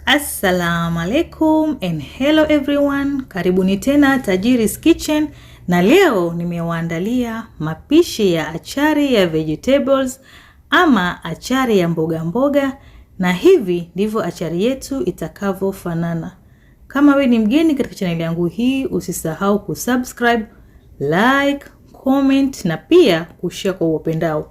Assalamu alaikum and hello everyone. Karibuni tena Tajiri's Kitchen, na leo nimewaandalia mapishi ya achari ya vegetables ama achari ya mboga mboga, na hivi ndivyo achari yetu itakavyofanana. Kama wewe ni mgeni katika channel yangu hii, usisahau kusubscribe, like, comment na pia kushare kwa upendao.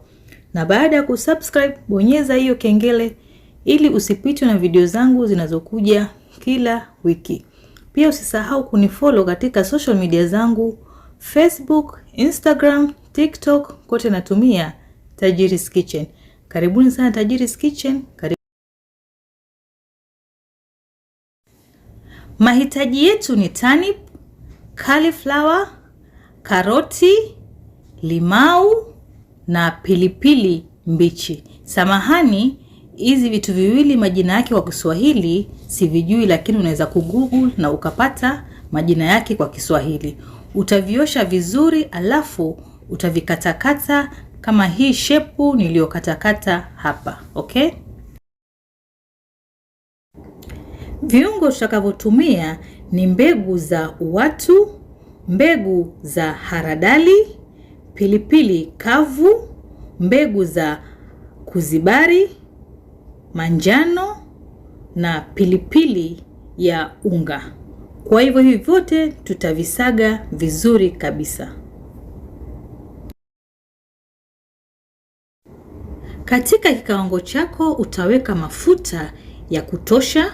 Na baada ya kusubscribe, bonyeza hiyo kengele ili usipitwe na video zangu zinazokuja kila wiki. Pia usisahau kunifollow katika social media zangu, Facebook, Instagram, TikTok, kote natumia Tajiri's Kitchen. Karibuni sana Tajiri's Kitchen. Mahitaji yetu ni turnip, cauliflower, karoti, limau na pilipili mbichi. Samahani, hizi vitu viwili majina yake kwa Kiswahili sivijui, lakini unaweza kugoogle na ukapata majina yake kwa Kiswahili. Utaviosha vizuri alafu utavikatakata kama hii shepu niliyokatakata hapa, okay? Viungo tutakavyotumia ni mbegu za uwatu, mbegu za haradali, pilipili kavu, mbegu za kuzibari, manjano na pilipili ya unga. Kwa hivyo hivi vyote tutavisaga vizuri kabisa. Katika kikaango chako utaweka mafuta ya kutosha,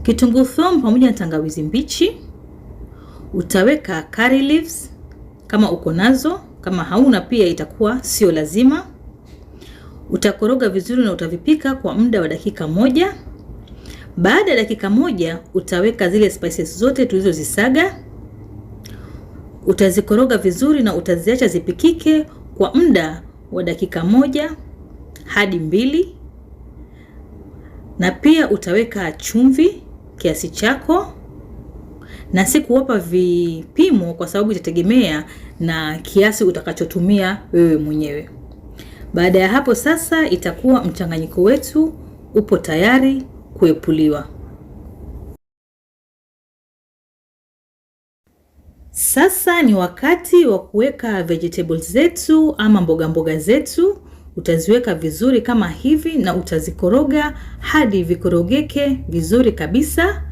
kitunguu saumu pamoja na tangawizi mbichi. Utaweka curry leaves kama uko nazo, kama hauna pia itakuwa sio lazima. Utakoroga vizuri na utavipika kwa muda wa dakika 1. Baada ya dakika 1 utaweka zile spices zote tulizozisaga. Utazikoroga vizuri na utaziacha zipikike kwa muda wa dakika 1 hadi 2. Na pia utaweka chumvi kiasi chako, na si kuwapa vipimo kwa sababu itategemea na kiasi utakachotumia wewe mwenyewe. Baada ya hapo sasa itakuwa mchanganyiko wetu upo tayari kuepuliwa. Sasa ni wakati wa kuweka vegetables zetu ama mboga mboga zetu. Utaziweka vizuri kama hivi na utazikoroga hadi vikorogeke vizuri kabisa.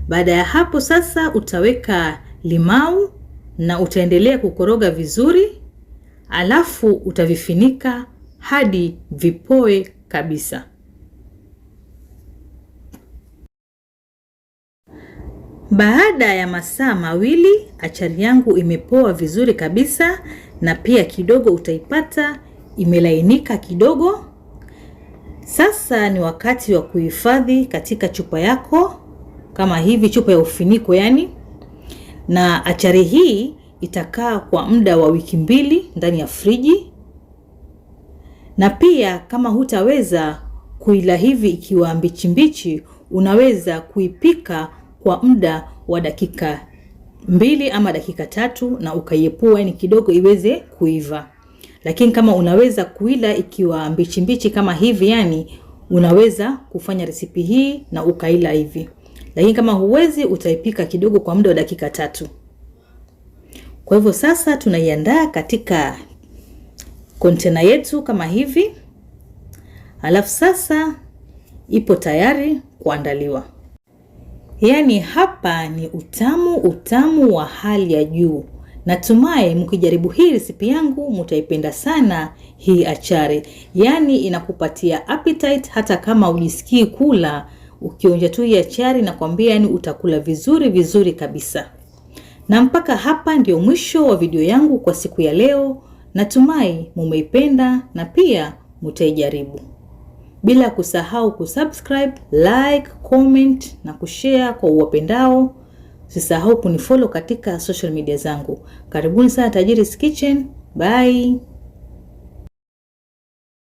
Baada ya hapo sasa utaweka limau na utaendelea kukoroga vizuri, alafu utavifinika hadi vipoe kabisa. Baada ya masaa 2 achari yangu imepoa vizuri kabisa, na pia kidogo utaipata imelainika kidogo. Sasa ni wakati wa kuhifadhi katika chupa yako kama hivi, chupa ya ufuniko yani. Na achari hii itakaa kwa muda wa wiki 2 ndani ya friji. Na pia kama hutaweza kuila hivi ikiwa mbichi mbichi, unaweza kuipika kwa muda wa dakika 2 ama dakika 3 na ukaiepua yani kidogo iweze kuiva. Lakini kama unaweza kuila ikiwa mbichi mbichi kama hivi yani, unaweza kufanya resipi hii na ukaila hivi. Lakini kama huwezi, utaipika kidogo kwa muda wa dakika 3. Kwa hivyo sasa tunaiandaa katika container yetu kama hivi. Alafu sasa ipo tayari kuandaliwa. Yani hapa ni utamu wa hali ya juu. Natumai mkijaribu hii resipi yangu mtaipenda sana hii achari. Yani inakupatia appetite hata kama ujisikii kula. Ukionja tu hii achari na kwambia yani utakula vizuri kabisa. Na mpaka hapa ndio mwisho wa video yangu kwa siku ya leo. Natumai mumeipenda na pia mtaijaribu. Bila kusahau kusubscribe, like, comment na kushare kwa uwapendao. Usisahau kunifollow katika social media zangu. Karibuni sana Tajiri's Kitchen. Bye.